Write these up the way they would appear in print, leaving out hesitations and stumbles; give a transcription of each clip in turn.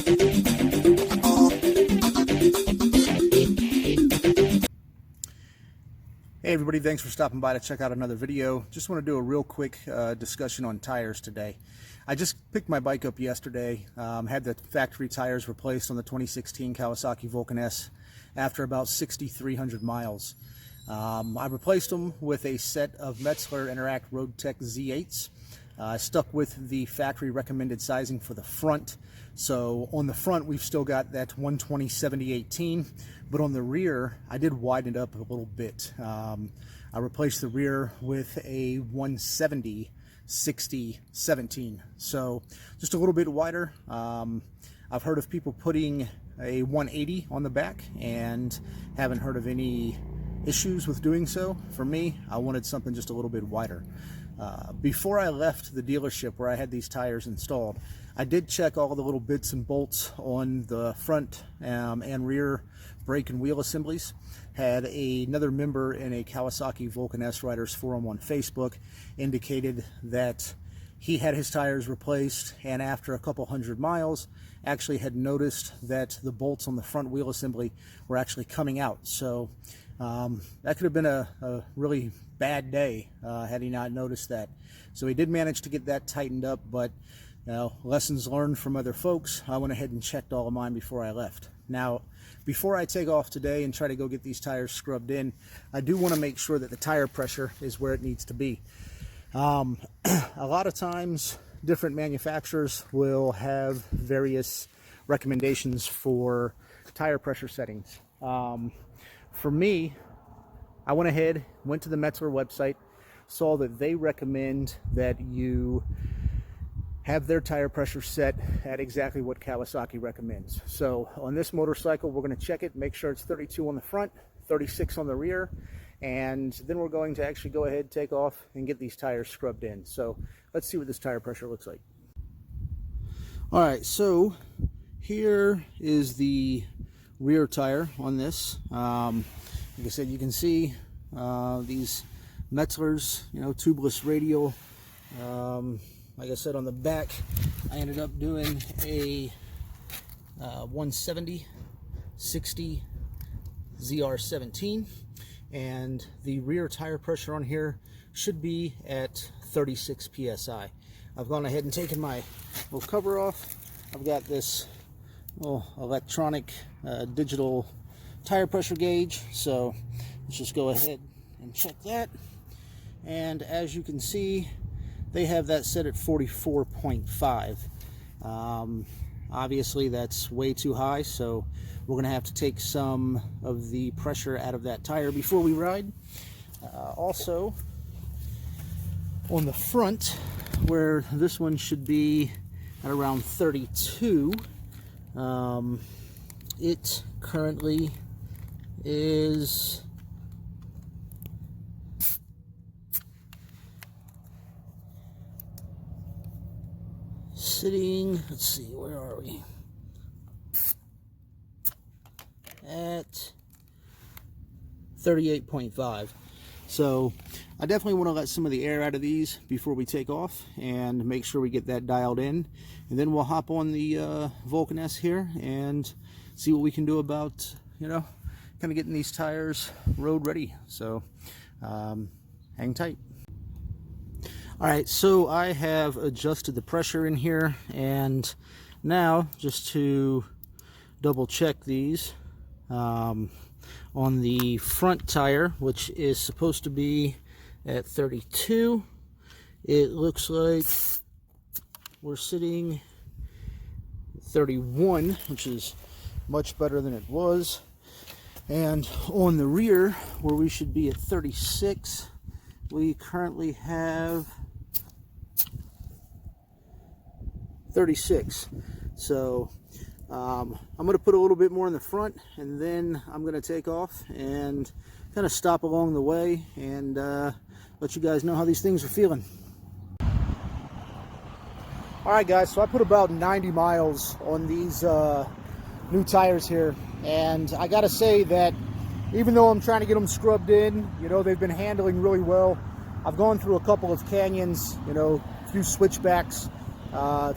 Hey everybody, thanks for stopping by to check out another video. Just want to do a real quick discussion on tires today. I just picked my bike up yesterday, had the factory tires replaced on the 2016 Kawasaki Vulcan S after about 6,300 miles. I replaced them with a set of Metzeler Interact Roadtec Z8s. I stuck with the factory recommended sizing for the front. So on the front we've still got that 120/70/18, but on the rear I did widen it up a little bit. I replaced the rear with a 170/60/17, so just a little bit wider. I've heard of people putting a 180 on the back and haven't heard of any issues with doing so. For me, I wanted something just a little bit wider. Before I left the dealership where I had these tires installed, I did check all the little bits and bolts on the front and rear brake and wheel assemblies. Had another member in a Kawasaki Vulcan S Riders forum on Facebook indicated that he had his tires replaced, and after a couple hundred miles actually had noticed that the bolts on the front wheel assembly were actually coming out. So that could have been a really bad day had he not noticed that. So he did manage to get that tightened up, but lessons learned from other folks. I went ahead and checked all of mine before I left. Now, before I take off today and try to go get these tires scrubbed in, I do want to make sure that the tire pressure is where it needs to be. A lot of times different manufacturers will have various recommendations for tire pressure settings. For me, I went ahead, went to the Metzeler website, saw that they recommend that you have their tire pressure set at exactly what Kawasaki recommends. So on this motorcycle, we're going to check it, make sure it's 32 on the front, 36 on the rear, and then we're going to actually go ahead, take off, and get these tires scrubbed in. So let's see what this tire pressure looks like. All right, so here is the rear tire on this. Like I said, you can see these Metzelers, tubeless radial. Like I said, on the back, I ended up doing a 170/60/ZR17, and the rear tire pressure on here should be at 36 psi. I've gone ahead and taken my little cover off. I've got this little electronic digital tire pressure gauge, so let's just go ahead and check that. And as you can see, they have that set at 44.5. Obviously that's way too high, so we're gonna have to take some of the pressure out of that tire before we ride. Also on the front, where this one should be at around 32, it currently is sitting, let's see, where are we? At 38.5. So I definitely want to let some of the air out of these before we take off and make sure we get that dialed in, and then we'll hop on the Vulcan S here and see what we can do about kind of getting these tires road ready. So hang tight. All right, so I have adjusted the pressure in here, and now just to double check these, on the front tire, which is supposed to be at 32, it looks like we're sitting at 31, which is much better than it was. And on the rear, where we should be at 36, we currently have 36. So I'm going to put a little bit more in the front, and then I'm going to take off and kind of stop along the way and let you guys know how these things are feeling. Alright guys, so I put about 90 miles on these new tires here, and I gotta say that even though I'm trying to get them scrubbed in, they've been handling really well. I've gone through a couple of canyons, a few switchbacks.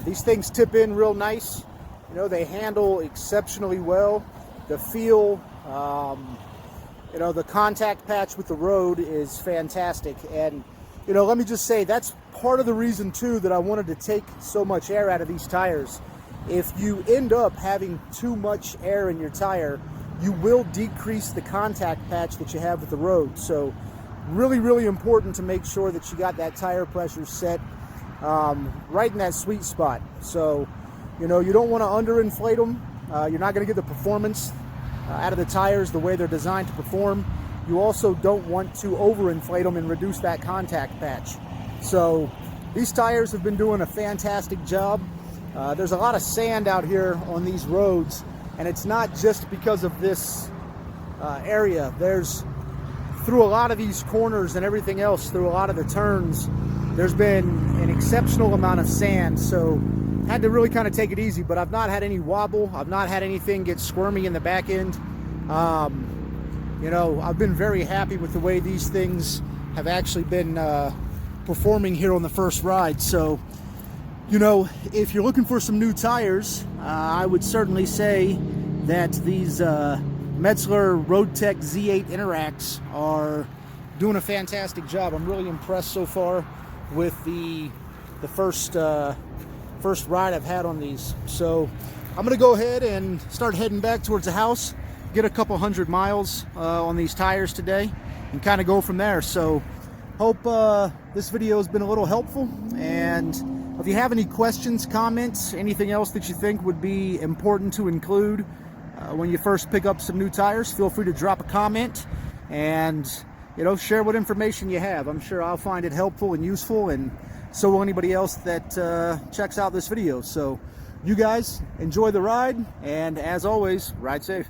These things tip in real nice. they handle exceptionally well. The feel, the contact patch with the road is fantastic. And, let me just say, that's part of the reason, too, that I wanted to take so much air out of these tires. If you end up having too much air in your tire, you will decrease the contact patch that you have with the road. So really, really important to make sure that you got that tire pressure set right in that sweet spot. So, you don't want to underinflate them. You're not going to get the performance out of the tires the way they're designed to perform. You also don't want to overinflate them and reduce that contact patch. So these tires have been doing a fantastic job. There's a lot of sand out here on these roads, and it's not just because of this area. There's, through a lot of these corners and everything else, through a lot of the turns, there's been an exceptional amount of sand. So had to really kind of take it easy, but I've not had any wobble. I've not had anything get squirmy in the back end. I've been very happy with the way these things have actually been performing here on the first ride. So, if you're looking for some new tires, I would certainly say that these Metzeler Roadtec Z8 Interacts are doing a fantastic job. I'm really impressed so far with the first ride I've had on these. So I'm gonna go ahead and start heading back towards the house, get a couple 100 miles on these tires today, and kind of go from there. So hope this video has been a little helpful, and if you have any questions, comments, anything else that you think would be important to include when you first pick up some new tires, feel free to drop a comment and share what information you have. I'm sure I'll find it helpful and useful, and so will anybody else that checks out this video. So you guys enjoy the ride, and as always, ride safe.